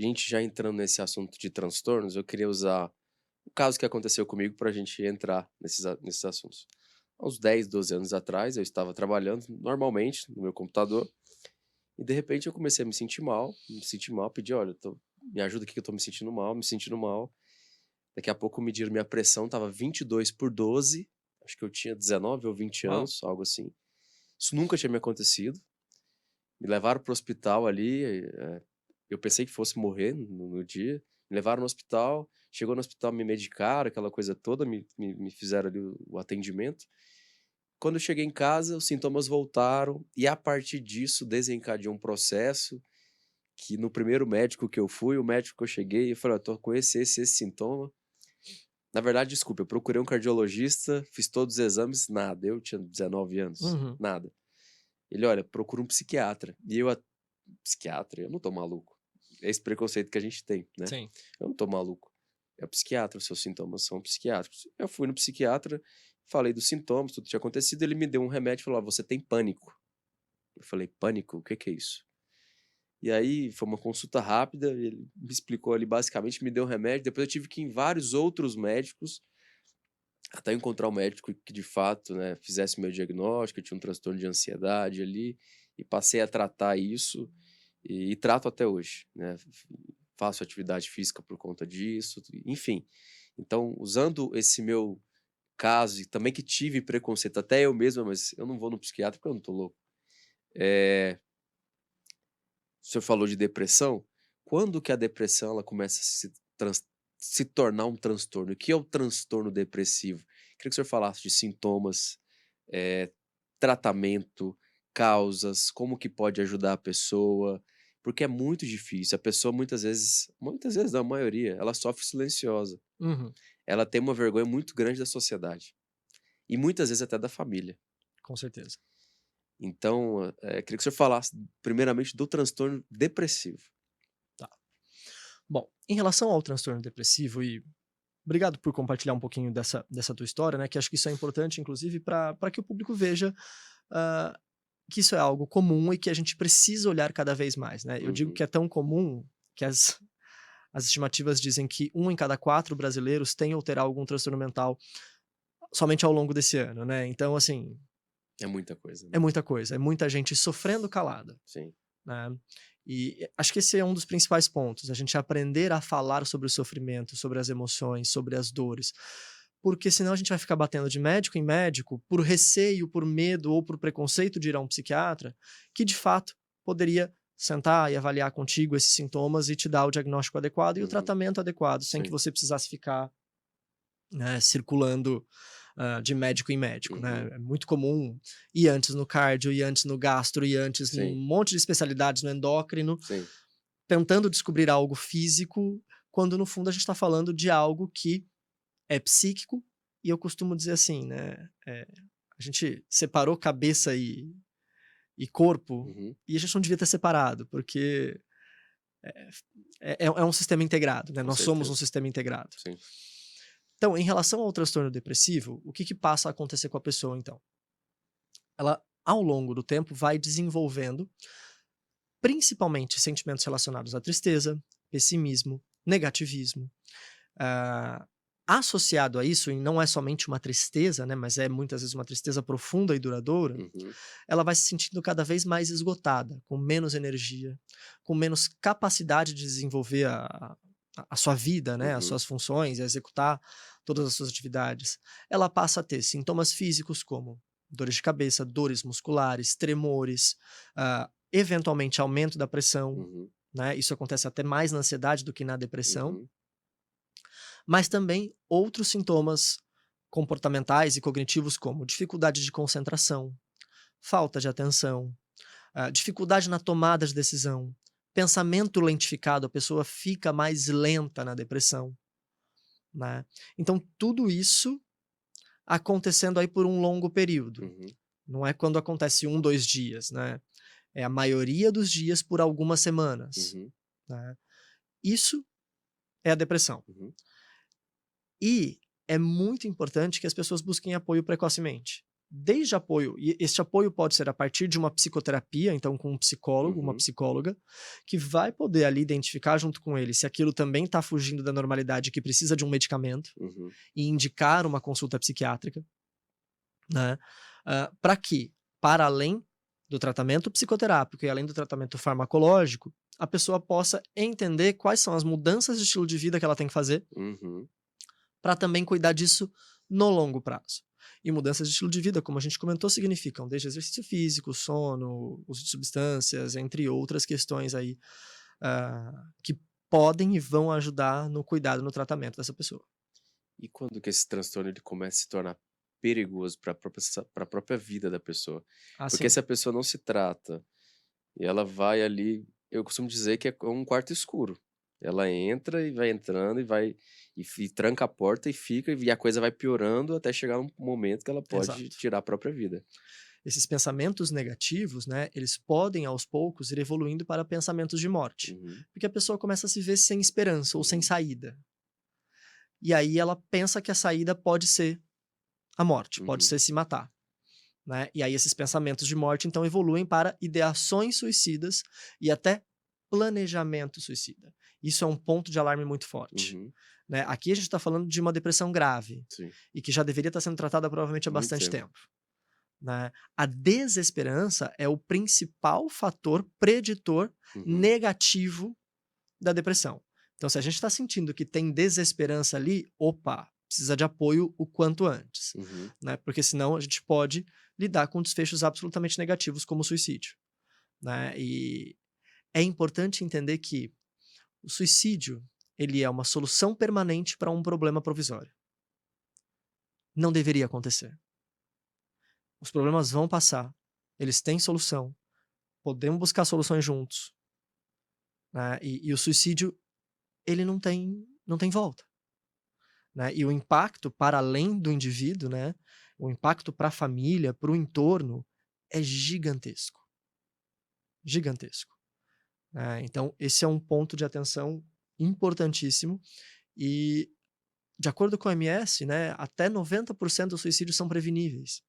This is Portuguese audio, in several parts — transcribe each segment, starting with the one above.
a gente já entrando nesse assunto de transtornos, eu queria usar o caso que aconteceu comigo para a gente entrar nesses assuntos. Há uns 10, 12 anos atrás, eu estava trabalhando normalmente no meu computador e de repente eu comecei a me sentir mal, pedi, olha, me ajuda aqui que eu tô me sentindo mal. Daqui a pouco mediram minha pressão, tava 22/12, acho que eu tinha 19 ou 20 Uau! anos, algo assim. Isso nunca tinha me acontecido. Me levaram para o hospital ali, eu pensei que fosse morrer no dia. Me levaram no hospital, chegou no hospital, me medicaram, aquela coisa toda, me fizeram ali o atendimento. Quando eu cheguei em casa, os sintomas voltaram e a partir disso desencadeou um processo que no primeiro médico que eu fui, o médico que eu cheguei, eu falei: "Ó, tô com esse sintoma". Na verdade, desculpa, eu procurei um cardiologista, fiz todos os exames, nada. Eu tinha 19 anos, Uhum. nada. Ele: "Olha, procura um psiquiatra". E eu psiquiatra? Eu não tô maluco. É esse preconceito que a gente tem, né. Sim. Eu não tô maluco. É o psiquiatra, os seus sintomas são psiquiátricos. Eu fui no psiquiatra, falei dos sintomas, tudo que tinha acontecido, ele me deu um remédio e falou: "Ó, você tem pânico". Eu falei: "Pânico? O que que é isso?". E aí foi uma consulta rápida, ele me explicou ali basicamente, me deu um remédio, depois eu tive que ir em vários outros médicos, até encontrar um médico que de fato, né, fizesse o meu diagnóstico, eu tinha um transtorno de ansiedade ali, e passei a tratar isso, e trato até hoje, né, faço atividade física por conta disso, enfim. Então, usando esse meu caso e também que tive preconceito, até eu mesmo, mas eu não vou no psiquiatra porque eu não tô louco. O senhor falou de depressão, quando que a depressão ela começa a se tornar um transtorno? O que é o transtorno depressivo? Queria que o senhor falasse de sintomas, eh, tratamento, causas, como que pode ajudar a pessoa, porque é muito difícil. A pessoa muitas vezes não, a maioria, ela sofre silenciosa. Uhum. Ela tem uma vergonha muito grande da sociedade, e muitas vezes até da família. Com certeza. Então, queria que o senhor falasse primeiramente do transtorno depressivo. Tá. Bom, em relação ao transtorno depressivo e obrigado por compartilhar um pouquinho dessa tua história, né, que acho que isso é importante inclusive para que o público veja, hã, que isso é algo comum e que a gente precisa olhar cada vez mais, né. Eu digo Uhum. que é tão comum que as estimativas dizem que um em cada 4 brasileiros tem ou terá algum transtorno mental somente ao longo desse ano, né. Então, assim, É muita coisa, é né. muita coisa, é muita gente sofrendo calada, Sim. né. E acho que esse é um dos principais pontos, a gente aprender a falar sobre o sofrimento, sobre as emoções, sobre as dores, porque senão a gente vai ficar batendo de médico em médico por receio, por medo ou por preconceito de ir a um psiquiatra, que de fato poderia sentar e avaliar contigo esses sintomas e te dar o diagnóstico adequado e o Uhum. tratamento adequado, sem que Sim. você precisasse ficar, né, circulando, de médico em médico, né. Uhum. É muito comum ir antes no cardio, ir antes no gastro, ir antes num Sim, monte de especialidades no endócrino, sim. tentando descobrir algo físico, quando no fundo a gente está falando de algo que é psíquico, e eu costumo dizer assim, né, a gente separou cabeça e corpo, Uhum. e a gente não devia ter separado, porque é um sistema integrado, né, Com nós somos um certeza. sistema integrado. Sim. Então, em relação ao transtorno depressivo, o que que passa a acontecer com a pessoa então? Ela, ao longo do tempo, vai desenvolvendo, principalmente, sentimentos relacionados à tristeza, pessimismo, negativismo. Ah, associado a isso, e não é somente uma tristeza, né, mas é muitas vezes uma tristeza profunda e duradoura, Uhum. ela vai se sentindo cada vez mais esgotada, com menos energia, com menos capacidade de desenvolver a sua vida, né, as Uhum. suas funções, a executar todas as suas atividades. Ela passa a ter sintomas físicos como dores de cabeça, dores musculares, tremores, eventualmente aumento da pressão, Uhum. né, isso acontece até mais na ansiedade do que na depressão, Uhum. mas também outros sintomas comportamentais e cognitivos como dificuldade de concentração, falta de atenção, dificuldade na tomada de decisão, pensamento lentificado, a pessoa fica mais lenta na depressão, né. Então tudo isso acontecendo aí por um longo período, Uhum. não é quando acontece 1, 2 dias, né, é a maioria dos dias por algumas semanas, Uhum. né. Isso é a depressão. Uhum. E é muito importante que as pessoas busquem apoio precocemente. desde apoio, e este apoio pode ser a partir de uma psicoterapia, então com um psicólogo, uma Uhum, psicóloga, que vai poder ali identificar junto com ele se aquilo também está fugindo da normalidade, que precisa de um medicamento, uhum, e indicar uma consulta psiquiátrica, né? Para que, para além do tratamento psicoterápico e além do tratamento farmacológico, a pessoa possa entender quais são as mudanças de estilo de vida que ela tem que fazer uhum. para também cuidar disso no longo prazo. E mudanças de estilo de vida, como a gente comentou, significam desde exercício físico, sono, uso de substâncias, entre outras questões aí que podem e vão ajudar no cuidado, no tratamento dessa pessoa. E quando que esse transtorno ele começa a se tornar perigoso para a própria vida da pessoa? Porque Assim, se a pessoa não se trata e ela vai ali, eu costumo dizer que é um quarto escuro. Ela entra e vai entrando e vai e tranca a porta e fica e a coisa vai piorando até chegar um momento que ela pode exato. tirar a própria vida. Esses pensamentos negativos, né, eles podem aos poucos ir evoluindo para pensamentos de morte, Uhum, porque a pessoa começa a se ver sem esperança ou sem uhum, saída. E aí ela pensa que a saída pode ser a morte, pode uhum. ser se matar. Né? E aí esses pensamentos de morte então evoluem para ideações suicidas e até planejamento suicida. Isso é um ponto de alarme muito forte. Uhum, Né? Aqui a gente está falando de uma depressão grave sim, e que já deveria estar sendo tratada provavelmente há há muito bastante tempo. tempo. Né? A desesperança é o principal fator preditor Uhum, negativo da depressão. Então, se a gente está sentindo que tem desesperança ali, opa, precisa de apoio o quanto antes, uhum, né? Porque senão a gente pode lidar com desfechos absolutamente negativos, como o suicídio, né? E é importante entender que o suicídio, ele é uma solução permanente para um problema provisório. Não deveria acontecer. Os problemas vão passar, eles têm solução, podemos buscar soluções juntos, né? E o suicídio, ele não tem volta. Né? E o impacto para além do indivíduo, né? O impacto para a família, para o entorno, é gigantesco. Gigantesco. Né? Então, esse é um ponto de atenção importantíssimo. E, de acordo com a OMS, né, até 90% dos suicídios são preveníveis.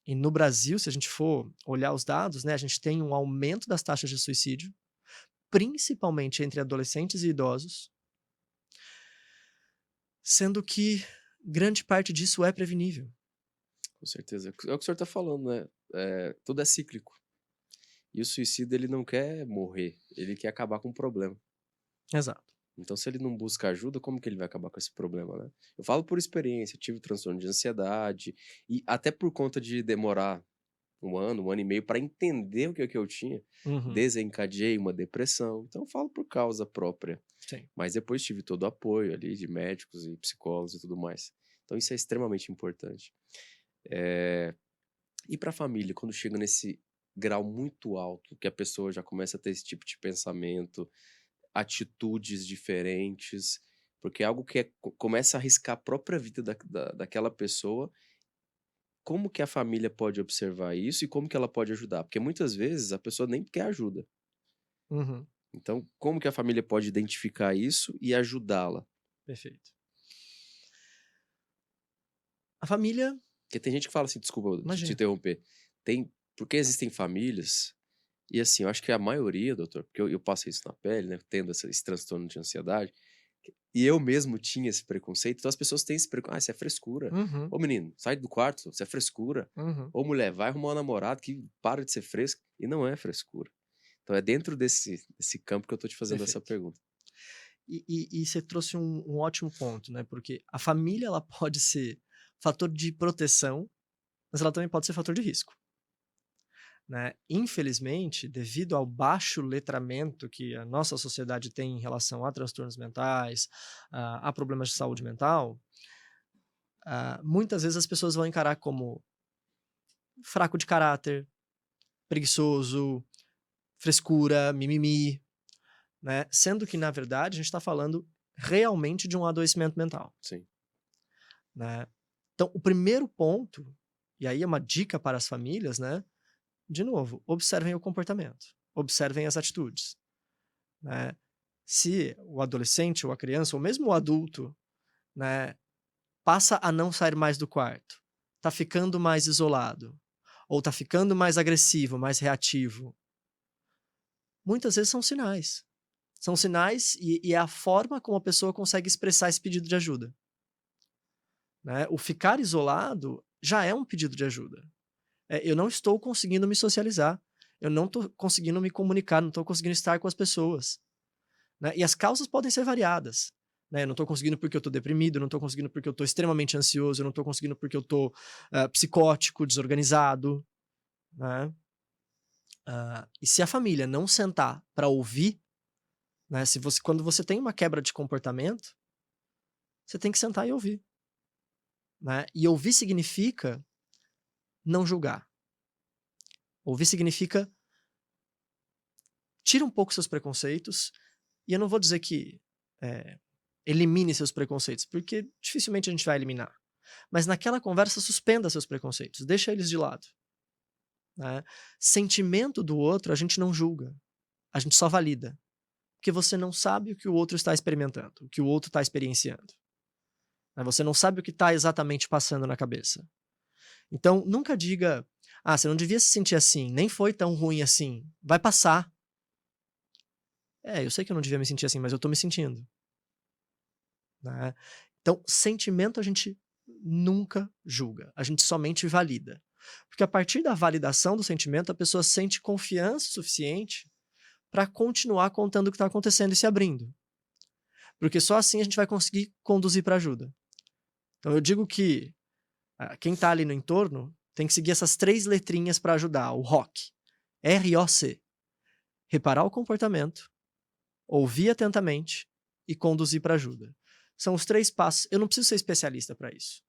E no Brasil, se a gente for olhar os dados, né, a gente tem um aumento das taxas de suicídio, principalmente entre adolescentes e idosos, sendo que grande parte disso é prevenível. com certeza. É o que o senhor está falando, né? Tudo é cíclico. E o suicida, ele não quer morrer, ele quer acabar com o problema. Exato. Então, se ele não busca ajuda, como que ele vai acabar com esse problema, né? Eu falo por experiência, tive transtorno de ansiedade, e até por conta de demorar um ano e meio para entender o que é que eu tinha, Uhum. desencadeei uma depressão. Então, eu falo por causa própria. Sim. Mas depois tive todo o apoio ali de médicos e psicólogos e tudo mais. Então, isso é extremamente importante. E para a família, quando chega nesse grau muito alto, que a pessoa já começa a ter esse tipo de pensamento, atitudes diferentes, porque é algo que começa a arriscar a própria vida daquela pessoa. Como que a família pode observar isso e como que ela pode ajudar? Porque muitas vezes a pessoa nem quer ajuda. Uhum. Então, como que a família pode identificar isso e ajudá-la? Perfeito. A família, Porque tem gente que fala assim, desculpa te imagina. interromper, porque existem famílias, e assim, eu acho que a maioria, doutor, porque eu passei isso na pele, né, tendo esse transtorno de ansiedade, e eu mesmo tinha esse preconceito, então as pessoas têm esse preconceito, isso é frescura. Uhum, Ô menino, sai do quarto, isso é frescura. uhum, Ô mulher, vai arrumar um namorado que para de ser fresco, e não é frescura. Então é dentro desse campo que eu tô te fazendo essa perfeito. pergunta. E você trouxe um ótimo ponto, né, porque a família ela pode ser fator de proteção, mas ela também pode ser fator de risco, né. Infelizmente, devido ao baixo letramento que a nossa sociedade tem em relação a transtornos mentais, a problemas de saúde mental, muitas vezes as pessoas vão encarar como fraco de caráter, preguiçoso, frescura, mimimi. Né? Sendo que, na verdade, a gente está falando realmente de um adoecimento mental. Sim. Né? Então, o primeiro ponto, e aí é uma dica para as famílias, né? De novo, observem o comportamento, observem as atitudes. Né? Se o adolescente ou a criança, ou mesmo o adulto, né, passa a não sair mais do quarto, tá ficando mais isolado, ou tá ficando mais agressivo, mais reativo, muitas vezes são sinais. São sinais e é a forma como a pessoa consegue expressar esse pedido de ajuda, né. O ficar isolado já é um pedido de ajuda. Eu não estou conseguindo me socializar, eu não estou conseguindo me comunicar, não estou conseguindo estar com as pessoas, né. E as causas podem ser variadas, né, eu não estou conseguindo porque eu estou deprimido, eu não estou conseguindo porque eu estou extremamente ansioso, eu não estou conseguindo porque eu estou, psicótico, desorganizado, né. E se a família não sentar para ouvir, né, se você quando você tem uma quebra de comportamento, você tem que sentar e ouvir, né. E ouvir significa não julgar. Ouvir significa tira um pouco seus preconceitos, e eu não vou dizer que, eh, elimine seus preconceitos, porque dificilmente a gente vai eliminar. Mas naquela conversa suspenda seus preconceitos, deixa eles de lado, né. Sentimento do outro a gente não julga, a gente só valida, porque você não sabe o que o outro está experimentando, o que o outro está experienciando, né, você não sabe o que está exatamente passando na cabeça. Então nunca diga: "Ah, você não devia se sentir assim, nem foi tão ruim assim, vai passar". É, eu sei que eu não devia me sentir assim, mas eu tô me sentindo, né. Então, sentimento a gente nunca julga, a gente somente valida. Porque a partir da validação do sentimento, a pessoa sente confiança suficiente para continuar contando o que está acontecendo e se abrindo. Porque só assim a gente vai conseguir conduzir para ajuda. Então eu digo que, quem está ali no entorno tem que seguir essas 3 letrinhas para ajudar, o ROC, R-O-C, reparar o comportamento, ouvir atentamente e conduzir para ajuda. São os 3 passos. Eu não preciso ser especialista para isso.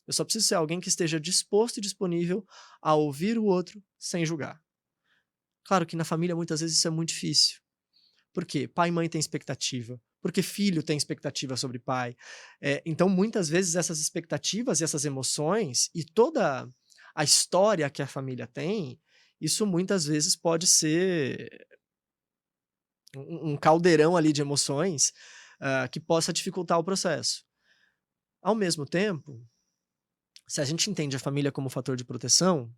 Eu só preciso ser alguém que esteja disposto e disponível a ouvir o outro sem julgar. Claro que na família muitas vezes isso é muito difícil. Por quê? Pai e mãe têm expectativa, porque filho tem expectativa sobre pai. Então muitas vezes essas expectativas e essas emoções e toda a história que a família tem, isso muitas vezes pode ser um caldeirão ali de emoções, que possa dificultar o processo. Ao mesmo tempo, se a gente entende a família como fator de proteção,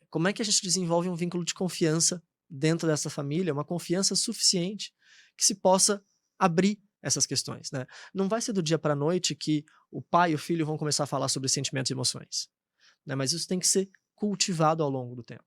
como é que a gente desenvolve um vínculo de confiança dentro dessa família, uma confiança suficiente que se possa abrir essas questões, né? Não vai ser do dia para a noite que o pai e o filho vão começar a falar sobre sentimentos e emoções, né? Mas isso tem que ser cultivado ao longo do tempo.